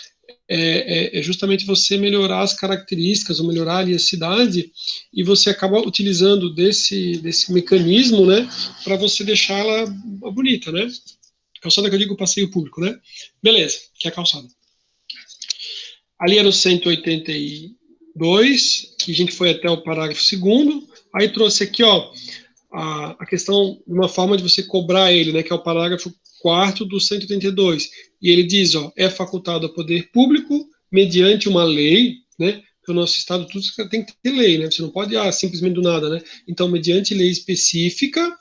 É justamente você melhorar as características, ou melhorar ali a cidade, e você acaba utilizando desse mecanismo, né, para você deixá-la bonita, né? Calçada que eu digo passeio público, né? Beleza, que é a calçada. Ali era o 182, que a gente foi até o parágrafo 2º, aí trouxe aqui, ó, a questão de uma forma de você cobrar ele, né, que é o parágrafo 4º do 182. E ele diz, ó, é facultado ao poder público, mediante uma lei, né, que o nosso Estado tudo tem que ter lei, né, você não pode, simplesmente do nada, né, então, mediante lei específica,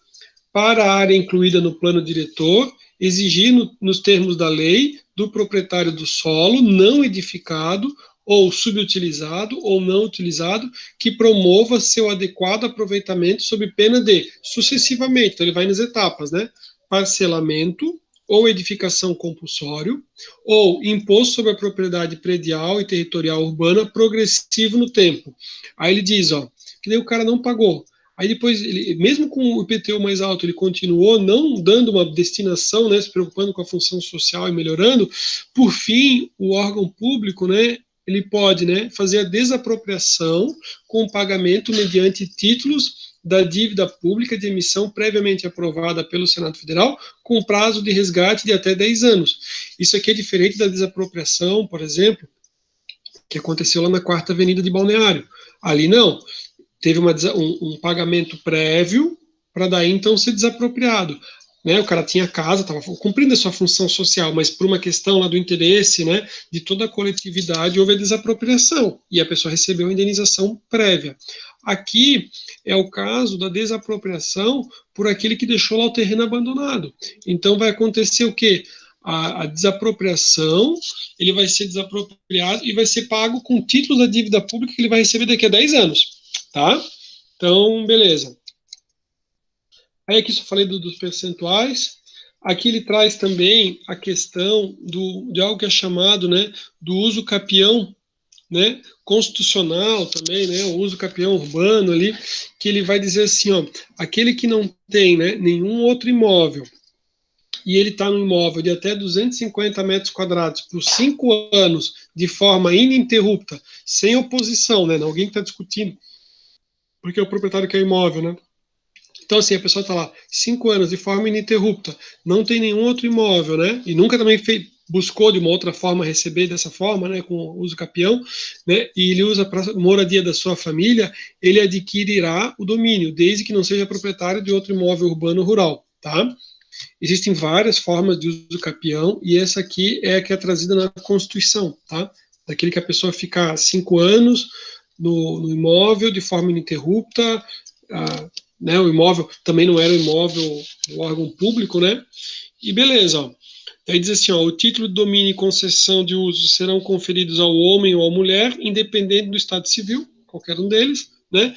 para a área incluída no plano diretor, exigir, nos termos da lei, do proprietário do solo não edificado ou subutilizado ou não utilizado, que promova seu adequado aproveitamento sob pena de, sucessivamente, então ele vai nas etapas, né? Parcelamento ou edificação compulsório, ou imposto sobre a propriedade predial e territorial urbana progressivo no tempo. Aí ele diz, ó, que daí o cara não pagou. Aí depois, ele, mesmo com o IPTU mais alto, ele continuou não dando uma destinação, né, se preocupando com a função social e melhorando. Por fim, o órgão público, né, ele pode, né, fazer a desapropriação com o pagamento mediante títulos da dívida pública de emissão previamente aprovada pelo Senado Federal, com prazo de resgate de até 10 anos. Isso aqui é diferente da desapropriação, por exemplo, que aconteceu lá na 4ª Avenida de Balneário. Ali não, teve um pagamento prévio para daí então ser desapropriado. Né, o cara tinha casa, estava cumprindo a sua função social, mas por uma questão lá do interesse, né, de toda a coletividade, houve a desapropriação e a pessoa recebeu a indenização prévia. Aqui é o caso da desapropriação por aquele que deixou lá o terreno abandonado. Então vai acontecer o quê? A desapropriação, ele vai ser desapropriado e vai ser pago com títulos da dívida pública que ele vai receber daqui a 10 anos. Tá? Então, beleza. Aí aqui só falei dos percentuais. Aqui ele traz também a questão de algo que é chamado, né, do uso capião, né, constitucional também, né, o uso capião urbano ali, que ele vai dizer assim, ó, aquele que não tem, né, nenhum outro imóvel e ele está no imóvel de até 250 metros quadrados por 5 anos de forma ininterrupta, sem oposição, né, alguém que está discutindo porque é o proprietário quer imóvel, né? Então, assim, a pessoa está lá 5 anos de forma ininterrupta, não tem nenhum outro imóvel, né? E nunca também buscou de uma outra forma receber dessa forma, né? Com o uso capião, né? E ele usa para moradia da sua família, ele adquirirá o domínio, desde que não seja proprietário de outro imóvel urbano rural, tá? Existem várias formas de uso capião e essa aqui é a que é trazida na Constituição, tá? Daquele que a pessoa fica 5 anos no imóvel de forma ininterrupta, né, o imóvel também não era o imóvel do órgão público, né, E beleza, ó. Aí diz assim, ó, o título de domínio e concessão de uso serão conferidos ao homem ou à mulher, independente do estado civil, qualquer um deles, né?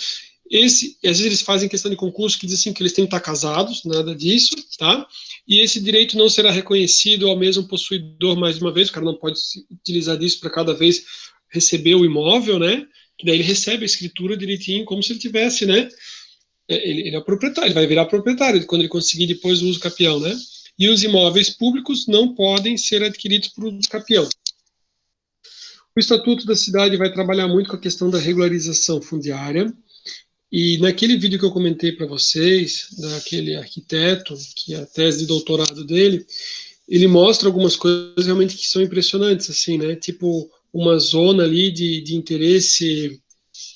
Às vezes eles fazem questão de concurso que diz assim que eles têm que estar casados, nada disso, tá? E esse direito não será reconhecido ao mesmo possuidor mais uma vez, o cara não pode utilizar disso para cada vez receber o imóvel, né? Que daí ele recebe a escritura direitinho, como se ele tivesse, né? Ele é o proprietário, ele vai virar proprietário quando ele conseguir depois o uso capião, né? E os imóveis públicos não podem ser adquiridos por uso capião. O Estatuto da Cidade vai trabalhar muito com a questão da regularização fundiária, e naquele vídeo que eu comentei para vocês, daquele arquiteto, que é a tese de doutorado dele, ele mostra algumas coisas realmente que são impressionantes, assim, né? Tipo, uma zona ali de interesse,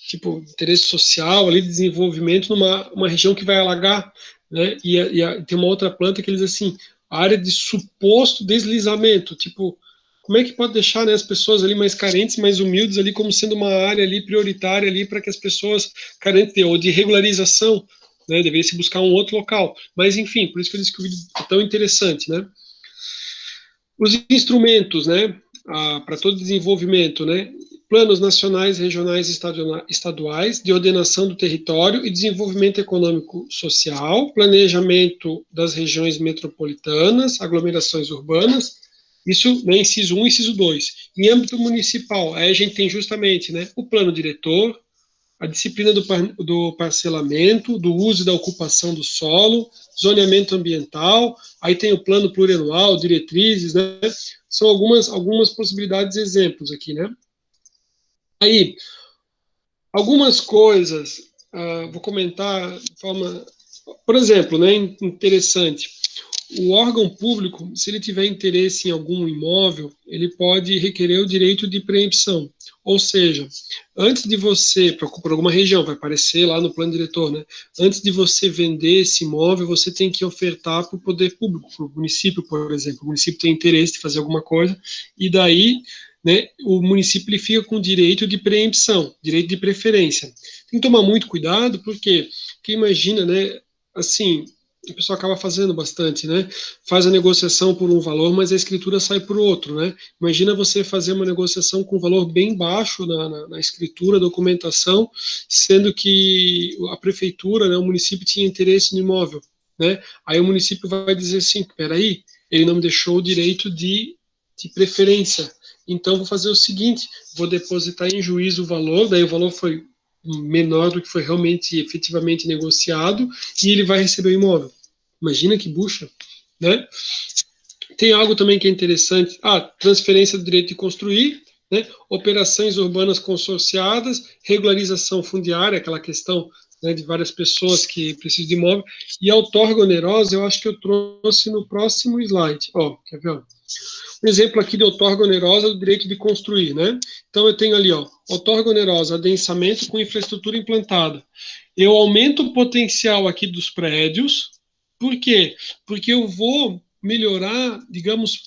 tipo, interesse social, ali, de desenvolvimento numa uma região que vai alagar, né? Tem uma outra planta que eles, assim, a área de suposto deslizamento, tipo, como é que pode deixar, né, as pessoas ali mais carentes, mais humildes ali como sendo uma área ali prioritária ali para que as pessoas carentes ou de regularização, né, deveria se buscar um outro local. Mas enfim, por isso que eu disse que o vídeo é tão interessante, né? Os instrumentos, né, para todo desenvolvimento, né, planos nacionais, regionais e estaduais de ordenação do território e desenvolvimento econômico social, planejamento das regiões metropolitanas, aglomerações urbanas, isso, né, inciso 1 e inciso 2. Em âmbito municipal, aí a gente tem justamente, né, o plano diretor, a disciplina do parcelamento, do uso e da ocupação do solo, zoneamento ambiental, aí tem o plano plurianual, diretrizes, né? São algumas possibilidades, exemplos aqui, né? Aí, algumas coisas, vou comentar de forma, por exemplo, né, interessante. O órgão público, se ele tiver interesse em algum imóvel, ele pode requerer o direito de preempção. Ou seja, antes de você, por alguma região, vai aparecer lá no plano diretor, né? Antes de você vender esse imóvel, você tem que ofertar para o poder público, para o município, por exemplo. O município tem interesse de fazer alguma coisa, e daí, né, o município ele fica com direito de preempção, direito de preferência. Tem que tomar muito cuidado, porque imagina, né, assim, a pessoa acaba fazendo bastante, né? Faz a negociação por um valor, mas a escritura sai por outro, né? Imagina você fazer uma negociação com um valor bem baixo na escritura, documentação, sendo que a prefeitura, né, o município tinha interesse no imóvel, né? Aí o município vai dizer assim, peraí, ele não me deixou o direito de preferência, então vou fazer o seguinte, vou depositar em juízo o valor, daí o valor foi menor do que foi realmente efetivamente negociado e ele vai receber o imóvel. Imagina que bucha, né? Tem algo também que é interessante, transferência do direito de construir, né? Operações urbanas consorciadas, regularização fundiária, aquela questão, né, de várias pessoas que precisam de imóvel, e outorga onerosa, eu acho que eu trouxe no próximo slide. Quer ver? Um exemplo aqui de outorga onerosa do direito de construir, né? Então eu tenho ali, outorga onerosa, adensamento com infraestrutura implantada. Eu aumento o potencial aqui dos prédios, por quê? Porque eu vou melhorar, digamos,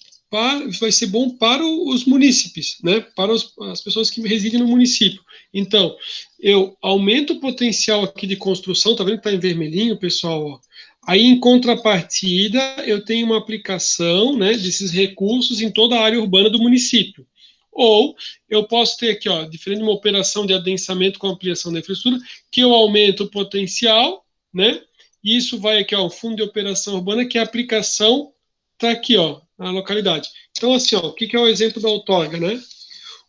vai ser bom para os munícipes, né? Para as pessoas que residem no município. Então, eu aumento o potencial aqui de construção, tá vendo que está em vermelhinho, pessoal? Aí, em contrapartida, eu tenho uma aplicação, né, desses recursos em toda a área urbana do município. Ou eu posso ter aqui, diferente de uma operação de adensamento com ampliação da infraestrutura, que eu aumento o potencial, né? E isso vai aqui, o fundo de operação urbana, que a aplicação está aqui, na localidade. Então, assim, o que é o exemplo da outorga, né?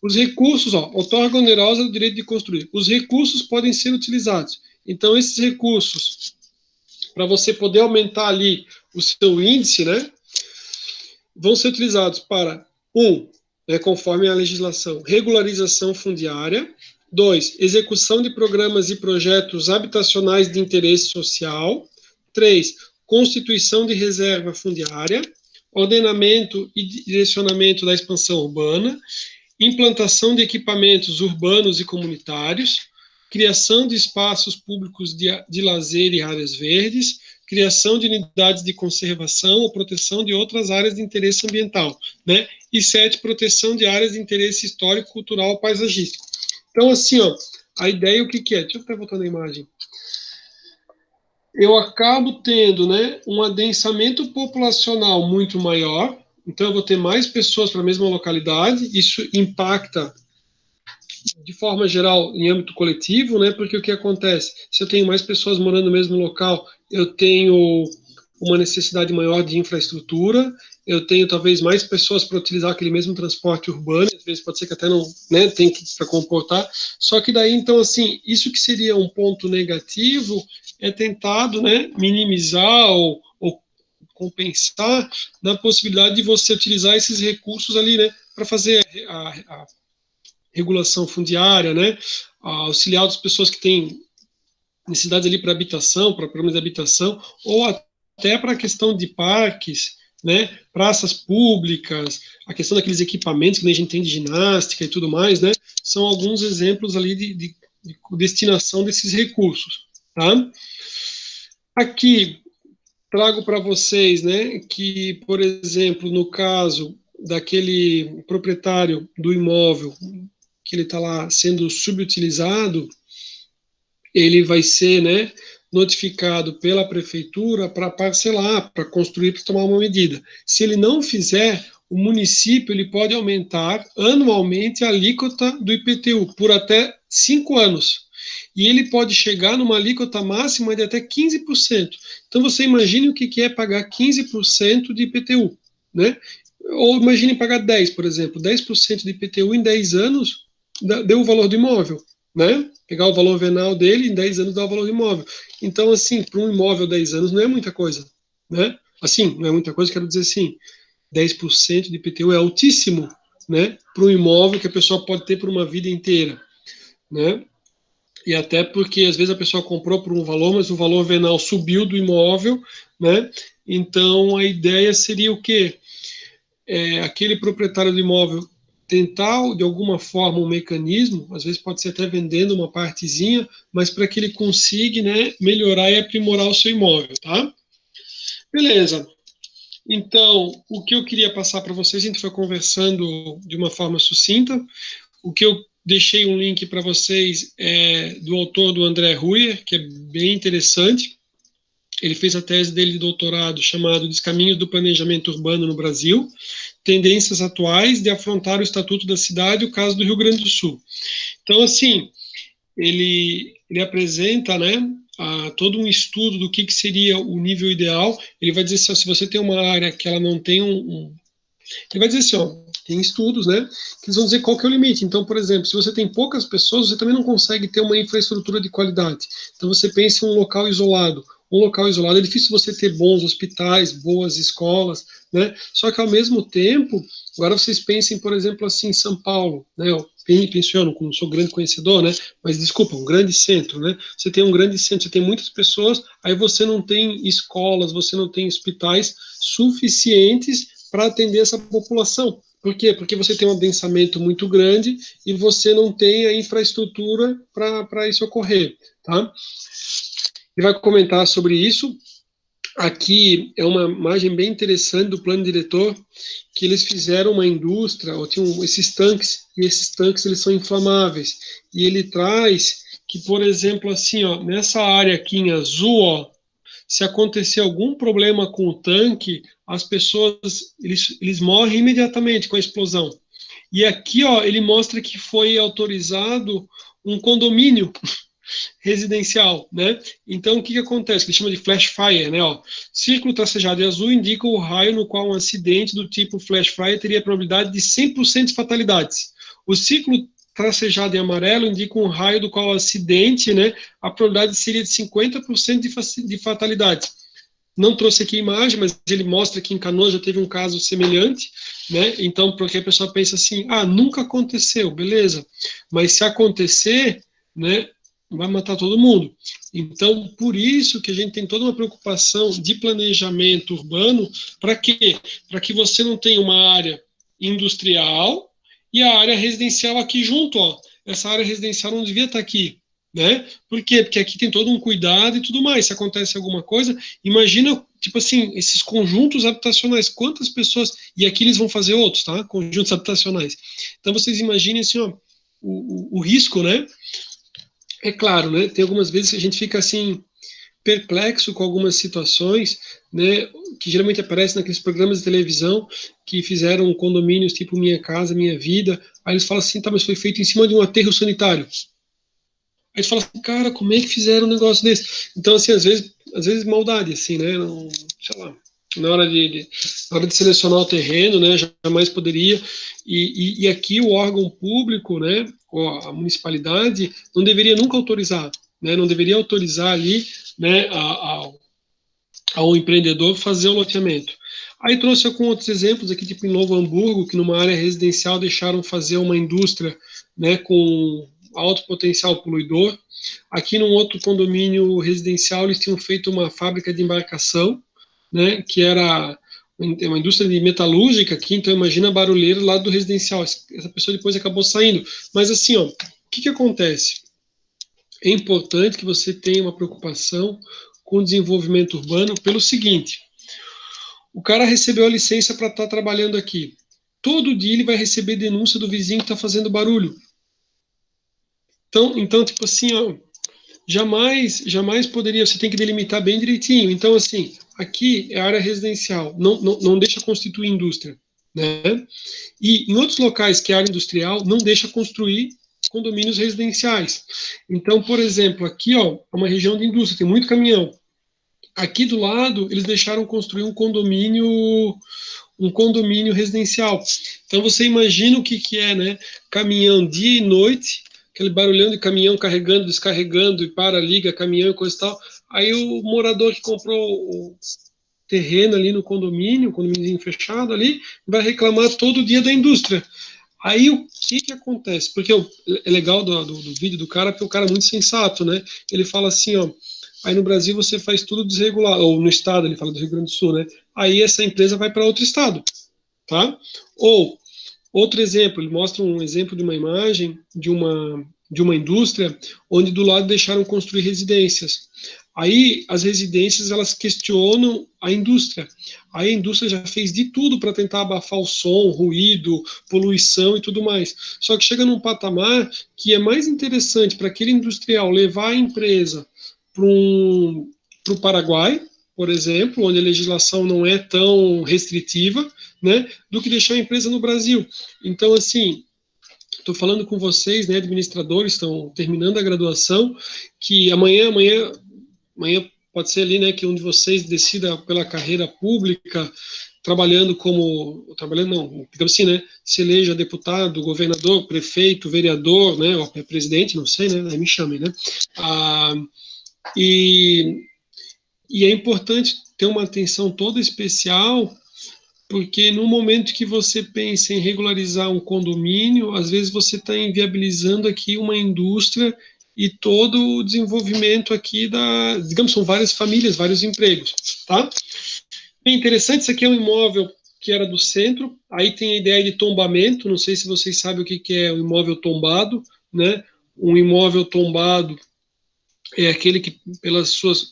Os recursos, outorga onerosa do direito de construir. Os recursos podem ser utilizados. Então, esses recursos, para você poder aumentar ali o seu índice, né, vão ser utilizados para, conforme a legislação, regularização fundiária. 2, execução de programas e projetos habitacionais de interesse social. 3, constituição de reserva fundiária, ordenamento e direcionamento da expansão urbana, implantação de equipamentos urbanos e comunitários, criação de espaços públicos de lazer e áreas verdes, criação de unidades de conservação ou proteção de outras áreas de interesse ambiental, né? E 7, proteção de áreas de interesse histórico, cultural, paisagístico. Então, assim, a ideia, o que é? Deixa eu até voltar na imagem. eu acabo tendo, né, um adensamento populacional muito maior, então eu vou ter mais pessoas para a mesma localidade, isso impacta de forma geral em âmbito coletivo, né, porque o que acontece? Se eu tenho mais pessoas morando no mesmo local, eu tenho uma necessidade maior de infraestrutura, eu tenho talvez mais pessoas para utilizar aquele mesmo transporte urbano, às vezes pode ser que até não, né, tem que para comportar, só que daí então assim, isso que seria um ponto negativo é tentado, né, minimizar ou compensar na possibilidade de você utilizar esses recursos ali, né, para fazer a regulação fundiária, né, auxiliar as pessoas que têm necessidades ali para habitação, para programas de habitação, ou até para a questão de parques, né, praças públicas, a questão daqueles equipamentos que a gente tem de ginástica e tudo mais, né, são alguns exemplos ali de destinação desses recursos, tá? Aqui trago para vocês, né, que, por exemplo, no caso daquele proprietário do imóvel que ele está lá sendo subutilizado, ele vai ser, né, notificado pela prefeitura para parcelar, para construir, para tomar uma medida. Se ele não fizer, o município ele pode aumentar anualmente a alíquota do IPTU por até 5 anos. E ele pode chegar numa alíquota máxima de até 15%. Então você imagine o que é pagar 15% de IPTU, né? Ou imagine pagar 10, por exemplo, 10% de IPTU em 10 anos deu o valor do imóvel, né? Pegar o valor venal dele, em 10 anos dá o valor do imóvel. Então, assim, para um imóvel 10 anos não é muita coisa, né? Assim, não é muita coisa, quero dizer assim, 10% de IPTU é altíssimo, né? Para um imóvel que a pessoa pode ter por uma vida inteira, né? E até porque às vezes a pessoa comprou por um valor, mas o valor venal subiu do imóvel, né? Então a ideia seria o quê? Aquele proprietário do imóvel tentar, de alguma forma, um mecanismo, às vezes pode ser até vendendo uma partezinha, mas para que ele consiga, né, melhorar e aprimorar o seu imóvel, tá? Beleza. Então, o que eu queria passar para vocês, a gente foi conversando de uma forma sucinta. O que eu deixei um link para vocês é do autor do André Ruyer, que é bem interessante. Ele fez a tese dele de doutorado chamado Descaminhos do Planejamento Urbano no Brasil, tendências atuais de afrontar o Estatuto da Cidade e o caso do Rio Grande do Sul. Então, assim, ele apresenta, né, todo um estudo do que seria o nível ideal. Ele vai dizer assim, se você tem uma área que ela não tem ele vai dizer assim, ó, tem estudos, né, que eles vão dizer qual que é o limite. Então, por exemplo, se você tem poucas pessoas, você também não consegue ter uma infraestrutura de qualidade. Então, você pensa em um local isolado. Um local isolado é difícil você ter bons hospitais, boas escolas, né? Só que ao mesmo tempo, agora vocês pensem, por exemplo, assim, em São Paulo, né? Eu penso eu, não sou grande conhecedor, né? Mas desculpa, um grande centro, né? Você tem um grande centro, você tem muitas pessoas, aí você não tem escolas, você não tem hospitais suficientes para atender essa população. Por quê? Porque você tem um adensamento muito grande e você não tem a infraestrutura para isso ocorrer, tá? Ele vai comentar sobre isso. Aqui é uma imagem bem interessante do plano diretor, que eles fizeram uma indústria, ou tinham esses tanques, e esses tanques eles são inflamáveis. E ele traz que, por exemplo, assim, ó, nessa área aqui em azul, ó, se acontecer algum problema com o tanque, as pessoas eles morrem imediatamente com a explosão. E aqui, ó, ele mostra que foi autorizado um condomínio residencial, né? Então, o que acontece? Que chama de flash fire, né? Ó, círculo tracejado em azul indica o raio no qual um acidente do tipo flash fire teria a probabilidade de 100% de fatalidades. O círculo tracejado em amarelo indica um raio do qual o acidente, né, a probabilidade seria de 50% de fatalidades. Não trouxe aqui a imagem, mas ele mostra que em Canoas já teve um caso semelhante, né? Então, porque a pessoa pensa assim, nunca aconteceu, beleza. Mas se acontecer, né, vai matar todo mundo. Então, por isso que a gente tem toda uma preocupação de planejamento urbano, para quê? Para que você não tenha uma área industrial e a área residencial aqui junto, ó. Essa área residencial não devia estar aqui, né? Por quê? Porque aqui tem todo um cuidado e tudo mais. Se acontece alguma coisa, imagina, tipo assim, esses conjuntos habitacionais, quantas pessoas, e aqui eles vão fazer outros, tá? Conjuntos habitacionais. Então vocês imaginem assim, ó, o risco, né? É claro, né? Tem algumas vezes que a gente fica assim, perplexo com algumas situações, né, que geralmente aparecem naqueles programas de televisão que fizeram condomínios tipo Minha Casa, Minha Vida. Aí eles falam assim, tá, mas foi feito em cima de um aterro sanitário. Aí você fala assim, cara, como é que fizeram um negócio desse? Então, assim, às vezes maldade, assim, né? Não, sei lá, na hora de selecionar o terreno, né? Jamais poderia. E aqui o órgão público, né? Ou a municipalidade não deveria nunca autorizar, né? Não deveria autorizar ali, né? Ao empreendedor fazer o loteamento. Aí trouxe com outros exemplos aqui, tipo em Novo Hamburgo, que numa área residencial deixaram fazer uma indústria, né, com alto potencial poluidor. Aqui num outro condomínio residencial eles tinham feito uma fábrica de embarcação, né, que era uma indústria de metalúrgica aqui, então imagina a barulheira lá do residencial. Essa pessoa depois acabou saindo. Mas assim, ó, o que acontece? É importante que você tenha uma preocupação com o desenvolvimento urbano pelo seguinte: o cara recebeu a licença para estar trabalhando aqui. Todo dia ele vai receber denúncia do vizinho que está fazendo barulho. Então, tipo assim, ó, jamais poderia. Você tem que delimitar bem direitinho. Então, assim, aqui é área residencial, não deixa constituir indústria, né? E em outros locais que é área industrial, não deixa construir condomínios residenciais. Então, por exemplo, aqui, ó, é uma região de indústria, tem muito caminhão. Aqui do lado, eles deixaram construir um condomínio residencial. Então você imagina o que, que é, né? Caminhão dia e noite, aquele barulhão de caminhão carregando, descarregando, e para, liga, caminhão e coisa e tal. Aí o morador que comprou o terreno ali no condomínio, condomínio fechado ali, vai reclamar todo dia da indústria. Aí o que que acontece? Porque é legal do vídeo do cara, porque o cara é muito sensato, né? Ele fala assim, ó, aí no Brasil você faz tudo desregulado, ou no estado, ele fala do Rio Grande do Sul, né? Aí essa empresa vai para outro estado, tá? Ou, outro exemplo, ele mostra um exemplo de uma imagem de uma indústria onde do lado deixaram construir residências. Aí as residências elas questionam a indústria. Aí a indústria já fez de tudo para tentar abafar o som, ruído, poluição e tudo mais. Só que chega num patamar que é mais interessante para aquele industrial levar a empresa para o Paraguai, por exemplo, onde a legislação não é tão restritiva, né, do que deixar a empresa no Brasil. Então, assim, estou falando com vocês, né, administradores, estão terminando a graduação, que amanhã pode ser ali, né, que um de vocês decida pela carreira pública, trabalhando não, digamos assim, né, se eleja deputado, governador, prefeito, vereador, né, ou presidente, não sei, né, aí me chamem, né, ah, e, e é importante ter uma atenção toda especial, porque no momento que você pensa em regularizar um condomínio, às vezes você está inviabilizando aqui uma indústria e todo o desenvolvimento aqui digamos, são várias famílias, vários empregos, tá? É interessante, isso aqui é um imóvel que era do centro, aí tem a ideia de tombamento, não sei se vocês sabem o que é um imóvel tombado, né? Um imóvel tombado é aquele que, pelas suas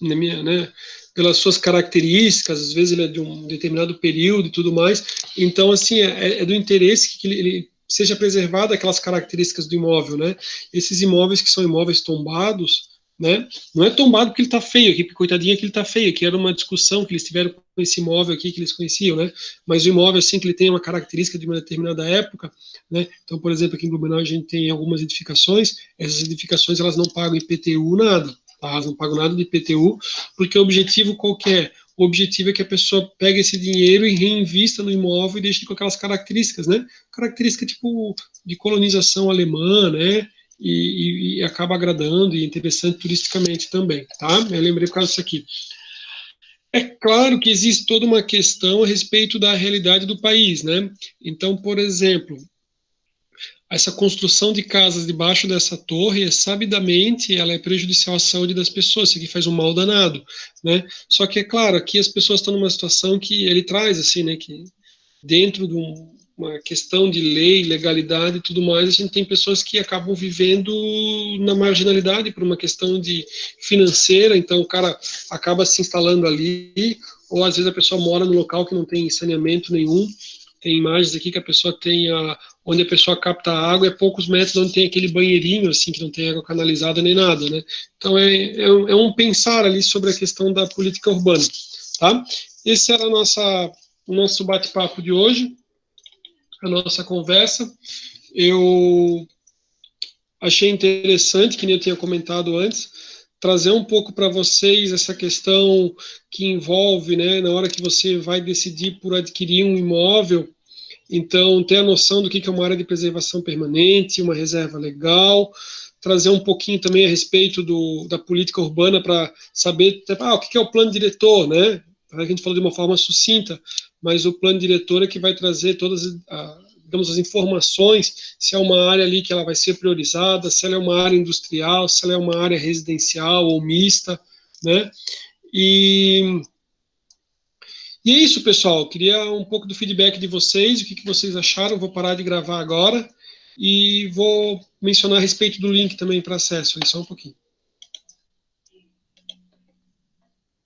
características, às vezes ele é de um determinado período e tudo mais, então, assim, é do interesse que ele seja preservado aquelas características do imóvel, né? Esses imóveis que são imóveis tombados, né? Não é tombado porque ele está feio aqui, porque coitadinho que ele está feio, que era uma discussão que eles tiveram com esse imóvel aqui que eles conheciam, né? Mas o imóvel, assim, que ele tem uma característica de uma determinada época, né? Então, por exemplo, aqui em Blumenau a gente tem algumas edificações, essas edificações elas não pagam IPTU, nada, tá? Elas não pagam nada de IPTU, porque o objetivo qualquer, o objetivo é que a pessoa pegue esse dinheiro e reinvista no imóvel e deixe com aquelas características, né? Característica tipo de colonização alemã, né? E acaba agradando e interessante turisticamente também, tá? Eu lembrei por causa disso aqui. É claro que existe toda uma questão a respeito da realidade do país, né? Então, por exemplo, essa construção de casas debaixo dessa torre, sabidamente, ela é prejudicial à saúde das pessoas, isso aqui faz um mal danado, né? Só que, é claro, aqui as pessoas estão numa situação que ele traz, assim, né, que dentro de uma questão de lei, legalidade e tudo mais, a gente tem pessoas que acabam vivendo na marginalidade por uma questão de financeira, então o cara acaba se instalando ali, ou às vezes a pessoa mora num local que não tem saneamento nenhum, Tem imagens aqui que a pessoa tem onde a pessoa capta a água, é poucos metros onde tem aquele banheirinho, assim, que não tem água canalizada nem nada, né? Então, é um pensar ali sobre a questão da política urbana, tá? Esse era o nosso bate-papo de hoje, a nossa conversa. Eu achei interessante, que nem eu tinha comentado antes, trazer um pouco para vocês essa questão que envolve, né, na hora que você vai decidir por adquirir um imóvel, então ter a noção do que é uma área de preservação permanente, uma reserva legal, trazer um pouquinho também a respeito da política urbana para saber o que é o plano diretor, né? A gente falou de uma forma sucinta, mas o plano diretor é que vai trazer todas digamos, as informações, se é uma área ali que ela vai ser priorizada, se ela é uma área industrial, se ela é uma área residencial ou mista, né? E é isso, pessoal. Queria um pouco do feedback de vocês, o que vocês acharam. Vou parar de gravar agora e vou mencionar a respeito do link também para acesso, só um pouquinho.